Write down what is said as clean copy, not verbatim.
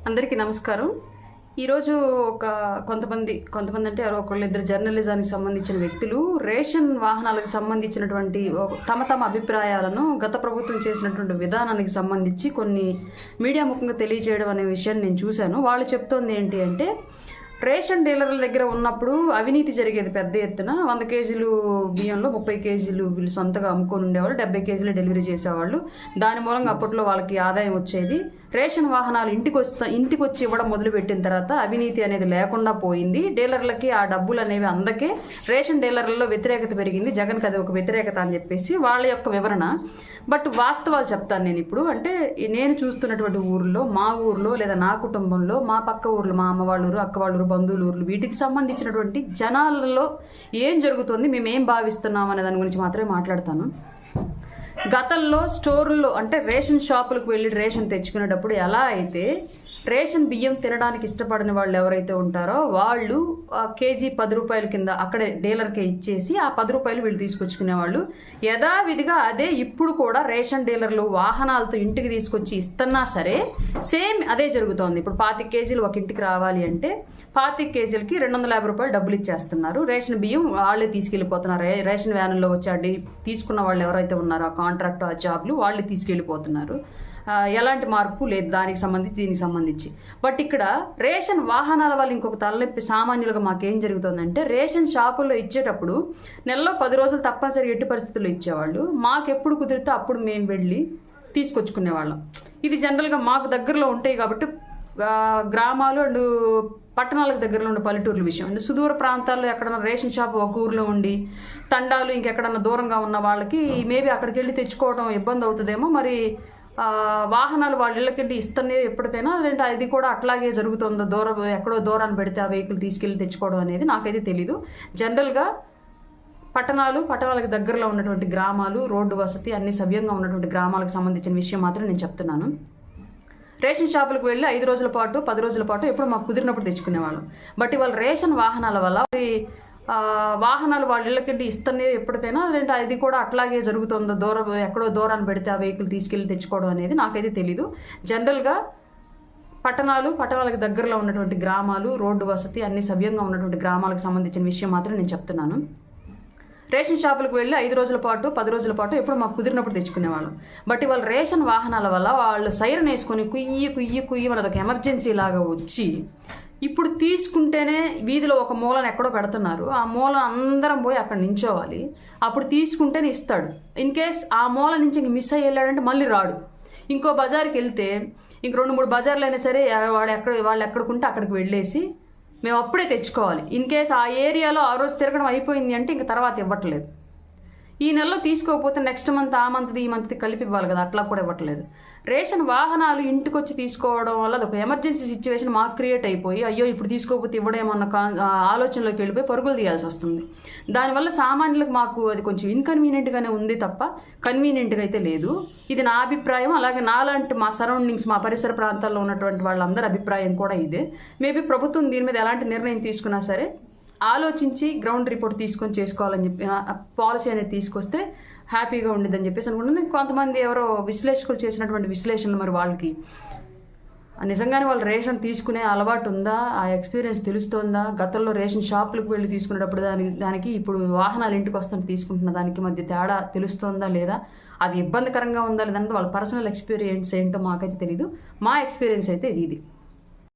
అందరికీ నమస్కారం. ఈరోజు కొంతమంది అంటే ఒకళ్ళిద్దరు జర్నలిజానికి సంబంధించిన వ్యక్తులు రేషన్ వాహనాలకు సంబంధించినటువంటి తమ అభిప్రాయాలను గత ప్రభుత్వం చేసినటువంటి విధానానికి సంబంధించి కొన్ని మీడియా ముఖంగా తెలియజేయడం అనే విషయాన్ని నేను చూశాను. వాళ్ళు చెప్తోంది ఏంటి అంటే, రేషన్ డీలర్ల దగ్గర ఉన్నప్పుడు అవినీతి జరిగేది పెద్ద ఎత్తున. 100 కేజీలు బియ్యంలో 30 కేజీలు వీళ్ళు సొంతగా అమ్ముకొని ఉండేవాళ్ళు, 70 కేజీలు డెలివరీ చేసేవాళ్ళు. దాని మూలంగా అప్పట్లో వాళ్ళకి ఆదాయం వచ్చేది. రేషన్ వాహనాలు ఇంటికి వచ్చి ఇవ్వడం మొదలుపెట్టిన తర్వాత అవినీతి అనేది లేకుండా పోయింది. డీలర్లకి ఆ డబ్బులు అనేవి అందకే రేషన్ డీలర్లలో వ్యతిరేకత పెరిగింది. జగన్కి అది ఒక వ్యతిరేకత అని చెప్పేసి వాళ్ళ యొక్క వివరణ. బట్ వాస్తవాలు చెప్తాను నేను ఇప్పుడు. అంటే నేను చూస్తున్నటువంటి ఊర్లో, మా ఊర్లో లేదా నా కుటుంబంలో, మా పక్క ఊర్లో, మా అమ్మ వాళ్ళ ఊరు, అక్క వాళ్ళ ఊరు, బంధువుల ఊర్లు, వీటికి సంబంధించినటువంటి జనాలలో ఏం జరుగుతుంది, మేము ఏం భావిస్తున్నాం అనే దాని గురించి మాత్రమే మాట్లాడతాను. గతంలో స్టోర్లో అంటే రేషన్ షాపులకు వెళ్ళి రేషన్ తెచ్చుకునేటప్పుడు ఎలా అయితే రేషన్ బియ్యం తినడానికి ఇష్టపడని వాళ్ళు ఎవరైతే ఉంటారో వాళ్ళు కేజీ 10 రూపాయల కింద అక్కడే డీలర్కే ఇచ్చేసి ఆ 10 రూపాయలు వీళ్ళు తీసుకొచ్చుకునేవాళ్ళు. యథావిధిగా అదే ఇప్పుడు కూడా రేషన్ డీలర్లు వాహనాలతో ఇంటికి తీసుకొచ్చి ఇస్తున్నా సరే సేమ్ అదే జరుగుతోంది. ఇప్పుడు 25 కేజీలు ఒక ఇంటికి రావాలి అంటే 25 కేజీలకి 250 రూపాయలు డబ్బులు ఇచ్చేస్తున్నారు. రేషన్ బియ్యం వాళ్ళే తీసుకెళ్ళిపోతున్నారు. రేషన్ వ్యాన్లో వచ్చి తీసుకున్న వాళ్ళు ఎవరైతే ఉన్నారో ఆ కాంట్రాక్ట్, ఆ జాబ్లు వాళ్ళే తీసుకెళ్ళిపోతున్నారు. ఎలాంటి మార్పు లేదు దానికి సంబంధించి, దీనికి సంబంధించి. బట్ ఇక్కడ రేషన్ వాహనాల వల్ల ఇంకొక తలనొప్పి సామాన్యులుగా మాకేం జరుగుతుందంటే, రేషన్ షాపుల్లో ఇచ్చేటప్పుడు నెలలో 10 రోజులు తప్పనిసరి ఎట్టి పరిస్థితుల్లో ఇచ్చేవాళ్ళు. మాకు ఎప్పుడు కుదిరితే అప్పుడు మేము వెళ్ళి తీసుకొచ్చుకునేవాళ్ళం. ఇది జనరల్గా మాకు దగ్గరలో ఉంటాయి కాబట్టి గ్రామాలు అండ్ పట్టణాలకు దగ్గరలో ఉండే పల్లెటూర్ల విషయం. అంటే సుదూర ప్రాంతాల్లో ఎక్కడన్నా రేషన్ షాప్ ఒక ఊర్లో ఉండి తండాలు ఇంకెక్కడన్నా దూరంగా ఉన్న వాళ్ళకి మేబీ అక్కడికి వెళ్ళి తెచ్చుకోవడం ఇబ్బంది అవుతుందేమో. మరి వాహనాలు వాళ్ళ ఇళ్ళకెళ్ళి ఇస్తనే ఎప్పటికైనా, లేదంటే అది కూడా అట్లాగే జరుగుతుందో, ఎక్కడో దూరాన్ని పెడితే ఆ వెహికల్ తీసుకెళ్ళి తెచ్చుకోవడం అనేది నాకైతే తెలీదు. జనరల్గా పట్టణాలకు దగ్గరలో ఉన్నటువంటి గ్రామాలు, రోడ్డు వసతి అన్ని సవ్యంగా ఉన్నటువంటి గ్రామాలకు సంబంధించిన విషయం మాత్రం నేను చెప్తున్నాను. రేషన్ షాపులకు వెళ్ళి 5 రోజుల పాటు 10 రోజుల పాటు ఎప్పుడు మాకు కుదిరినప్పుడు తెచ్చుకునేవాళ్ళం. బట్ ఇవాళ రేషన్ వాహనాల వల్ల వాహనాలు వాళ్ళ ఇళ్ళకెళ్ళి ఇస్తనే ఎప్పటికైనా, లేదంటే అది కూడా అట్లాగే జరుగుతుందో, ఎక్కడో దూరాన్ని పెడితే ఆ వెహికల్ తీసుకెళ్ళి తెచ్చుకోవడం అనేది నాకైతే తెలీదు. జనరల్గా పట్టణాలకు దగ్గరలో ఉన్నటువంటి గ్రామాలు, రోడ్డు వసతి అన్ని సవ్యంగా ఉన్నటువంటి గ్రామాలకు సంబంధించిన విషయం మాత్రం నేను చెప్తున్నాను. రేషన్ షాపులకు వెళ్ళి 5 రోజుల పాటు 10 రోజుల పాటు ఎప్పుడు మాకు కుదిరినప్పుడు తెచ్చుకునేవాళ్ళం. బట్ ఇవాళ రేషన్ వాహనాల వల్ల వాళ్ళు సైరన్ వేసుకొని కుయ్యి మనది ఒక ఎమర్జెన్సీ లాగా వచ్చి ఇప్పుడు తీసుకుంటేనే వీధిలో ఒక మూలను ఎక్కడో పెడుతున్నారు. ఆ మూల అందరం పోయి అక్కడ నించోవాలి. అప్పుడు తీసుకుంటేనే ఇస్తాడు. ఇన్ కేస్ ఆ మూల నుంచి ఇంక మిస్ అయ్యి వెళ్ళాడంటే మళ్ళీ రాడు. ఇంకో బజార్కి వెళ్తే ఇంక 2-3 బజార్లు అయినా సరే వాళ్ళు ఎక్కడికుంటే అక్కడికి వెళ్ళేసి మేము అప్పుడే తెచ్చుకోవాలి. ఇన్ కేస్ ఆ ఏరియాలో ఆ రోజు తిరగడం అయిపోయింది అంటే ఇంక తర్వాత ఇవ్వట్లేదు. ఈ నెలలో తీసుకోకపోతే నెక్స్ట్ మంత్, ఆ మంత్ది, ఈ మంత్ది కలిపి ఇవ్వాలి కదా, అట్లా కూడా ఇవ్వట్లేదు. రేషన్ వాహనాలు ఇంటికి వచ్చి తీసుకోవడం వల్ల అది ఒక ఎమర్జెన్సీ సిచ్యువేషన్ మాకు క్రియేట్ అయిపోయి, అయ్యో ఇప్పుడు తీసుకోకపోతే ఇవ్వడేమన్న ఆలోచనలోకి వెళ్ళిపోయి పరుగులు తీయాల్సి వస్తుంది. దానివల్ల సామాన్యులకు మాకు అది కొంచెం ఇన్కన్వీనియంట్గానే ఉంది తప్ప కన్వీనియంట్గా అయితే లేదు. ఇది నా అభిప్రాయం. అలాగే నాలాంటి మా సరౌండింగ్స్, మా పరిసర ప్రాంతాల్లో ఉన్నటువంటి వాళ్ళందరి అభిప్రాయం కూడా ఇదే. మేబీ ప్రభుత్వం దీని మీద ఎలాంటి నిర్ణయం తీసుకున్నా సరే ఆలోచించి గ్రౌండ్ రిపోర్ట్ తీసుకొని చేసుకోవాలని చెప్పి పాలసీ అనేది తీసుకొస్తే హ్యాపీగా ఉండిద్దని చెప్పేసి అనుకుంటున్నాను. కొంతమంది ఎవరో విశ్లేషకులు చేసినటువంటి విశ్లేషణలు, మరి వాళ్ళకి నిజంగానే వాళ్ళు రేషన్ తీసుకునే అలవాటు ఉందా, ఆ ఎక్స్పీరియన్స్ తెలుస్తుందా, గతంలో రేషన్ షాపులకు వెళ్ళి తీసుకునేటప్పుడు దానికి ఇప్పుడు వాహనాలు ఇంటికి వస్తుంటే తీసుకుంటున్న దానికి మధ్య తేడా తెలుస్తుందా లేదా, అది ఇబ్బందికరంగా ఉందా లేదంటే వాళ్ళ పర్సనల్ ఎక్స్పీరియన్స్ ఏంటో మాకైతే తెలీదు. మా ఎక్స్పీరియన్స్ అయితే ఇది.